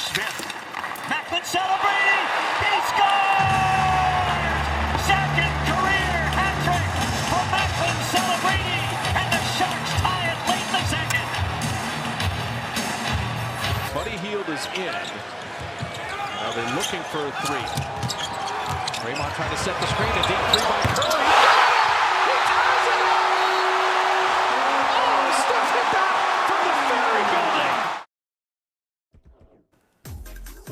Smith. Macklin Celebrini. He scores! Second career hat trick for Macklin Celebrini. And the Sharks tie it late in the second. Bonta Hill is in. Now they're looking for a three. Draymond trying to set the screen. A deep three by Curry. He ties it up! Oh, Steph hit that from the Ferry Building.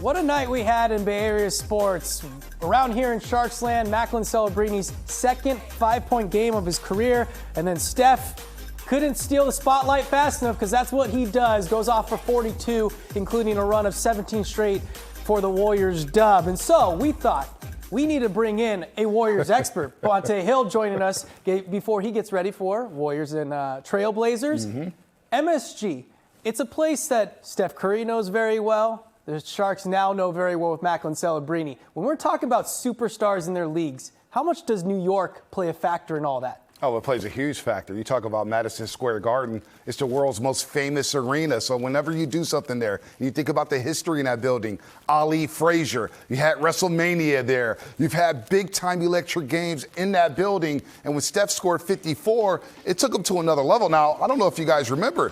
What a night we had in Bay Area sports. Around here in Sharks land, Macklin Celebrini's second 5-point game of his career. And then Steph couldn't steal the spotlight fast enough because that's what he does. Goes off for 42, including a run of 17 straight for the Warriors dub. And so we thought we need to bring in a Warriors expert. Bonta Hill joining us before he gets ready for Warriors and Trailblazers. MSG, it's a place that Steph Curry knows very well. The Sharks now know very well with Macklin Celebrini. When we're talking about superstars in their leagues, how much does New York play a factor in all that? Oh, it plays a huge factor. You talk about Madison Square Garden. It's the world's most famous arena. So whenever you do something there, you think about the history in that building. Ali Frazier, you had WrestleMania there. You've had big-time electric games in that building. And when Steph scored 54, it took him to another level. Now, I don't know if you guys remember,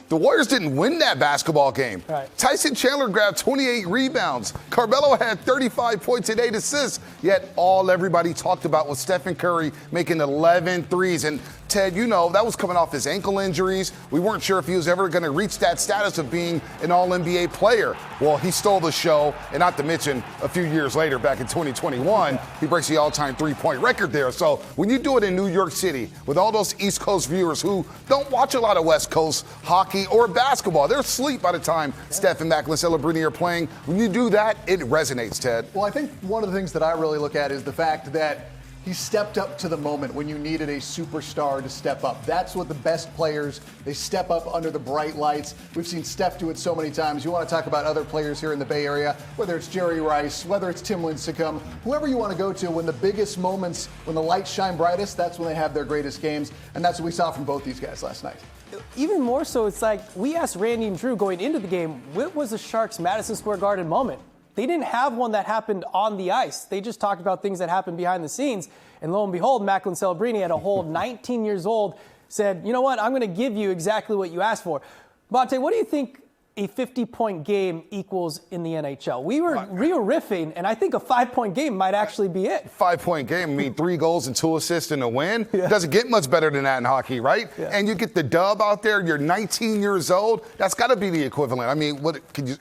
the Warriors didn't win that basketball game. Right. Tyson Chandler grabbed 28 rebounds. Carmelo had 35 points and 8 assists. Yet all everybody talked about was Stephen Curry making 11 threes. And Ted, you know, that was coming off his ankle injuries. We weren't sure if he was ever going to reach that status of being an all-NBA player. Well, he stole the show. And not to mention, a few years later, back in 2021, he breaks the all-time three-point record there. So when you do it in New York City with all those East Coast viewers who don't watch a lot of West Coast hockey or basketball, they're asleep by the time Steph and Macklin Celebrini are playing. When you do that, it resonates, Ted. Well, I think one of the things that I really look at is the fact that he stepped up to the moment when you needed a superstar to step up. That's what the best players, they step up under the bright lights. We've seen Steph do it so many times. You want to talk about other players here in the Bay Area, whether it's Jerry Rice, whether it's Tim Lincecum, whoever you want to go to, when the biggest moments, when the lights shine brightest, that's when they have their greatest games. And that's what we saw from both these guys last night. Even more so, it's like we asked Randy and Drew going into the game, what was the Sharks' Madison Square Garden moment? They didn't have one that happened on the ice. They just talked about things that happened behind the scenes. And lo and behold, Macklin Celebrini at a whole 19 years old said, you know what, I'm going to give you exactly what you asked for. Bonta, what do you think a 50-point game equals in the NHL? We were riffing, and I think a 5-point game might actually be it. 5-point game, I mean, 3 goals and 2 assists in a win. Yeah. It doesn't get much better than that in hockey, right? Yeah. And you get the dub out there, you're 19 years old. That's got to be the equivalent. I mean,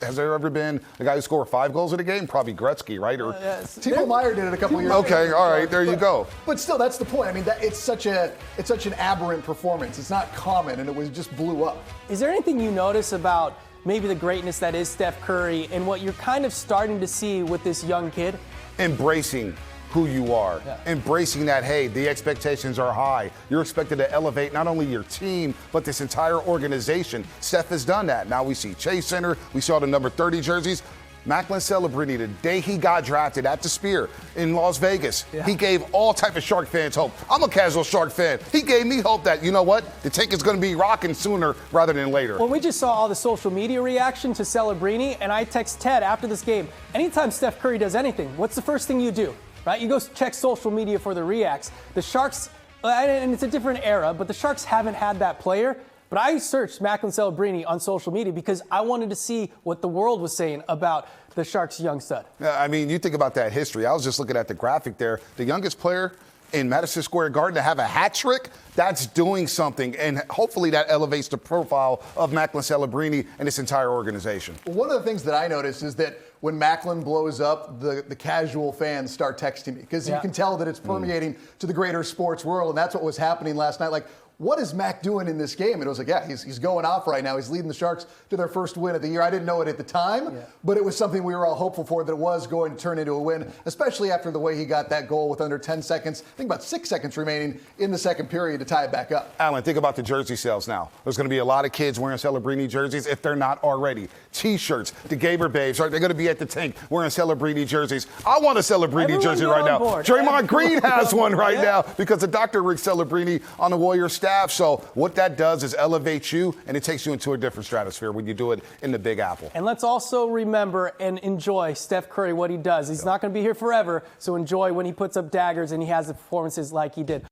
has there ever been a guy who scored 5 goals in a game? Probably Gretzky, right? Or Timo Meyer did it a couple years ago. Okay, all right, there you go. But still, that's the point. I mean, it's such an aberrant performance. It's not common, and it just blew up. Is there anything you notice about maybe the greatness that is Steph Curry and what you're kind of starting to see with this young kid? Embracing who you are. Yeah. Embracing that, hey, the expectations are high. You're expected to elevate not only your team, but this entire organization. Steph has done that. Now we see Chase Center. We saw the number 30 jerseys. Macklin Celebrini, the day he got drafted at the Spear in Las Vegas, he gave all type of Shark fans hope. I'm a casual Shark fan. He gave me hope that, you know what, the tank is going to be rocking sooner rather than later. Well, we just saw all the social media reaction to Celebrini, and I text Ted after this game, anytime Steph Curry does anything, what's the first thing you do? Right? You go check social media for the reacts. The Sharks, and it's a different era, but the Sharks haven't had that player. But I searched Macklin Celebrini on social media because I wanted to see what the world was saying about the Sharks' young stud. I mean, you think about that history. I was just looking at the graphic there. The youngest player in Madison Square Garden to have a hat trick, that's doing something. And hopefully that elevates the profile of Macklin Celebrini and this entire organization. One of the things that I noticed is that when Macklin blows up, the casual fans start texting me because you can tell that it's permeating to the greater sports world. And that's what was happening last night. Like, what is Mac doing in this game? And it was like, yeah, he's going off right now. He's leading the Sharks to their first win of the year. I didn't know it at the time, but it was something we were all hopeful for, that it was going to turn into a win, especially after the way he got that goal with under 10 seconds, I think about 6 seconds remaining in the second period to tie it back up. Alan, think about the jersey sales now. There's going to be a lot of kids wearing Celebrini jerseys if they're not already. T-shirts, the Gamer Babes, they're going to be at the tank wearing Celebrini jerseys. I want a Celebrini jersey right now. Draymond Green has one right now because of Dr. Rick Celebrini on the Warriors staff. staff. So what that does is elevate you, and it takes you into a different stratosphere when you do it in the Big Apple. And let's also remember and enjoy Steph Curry, what he does. He's not going to be here forever, so enjoy when he puts up daggers and he has the performances like he did.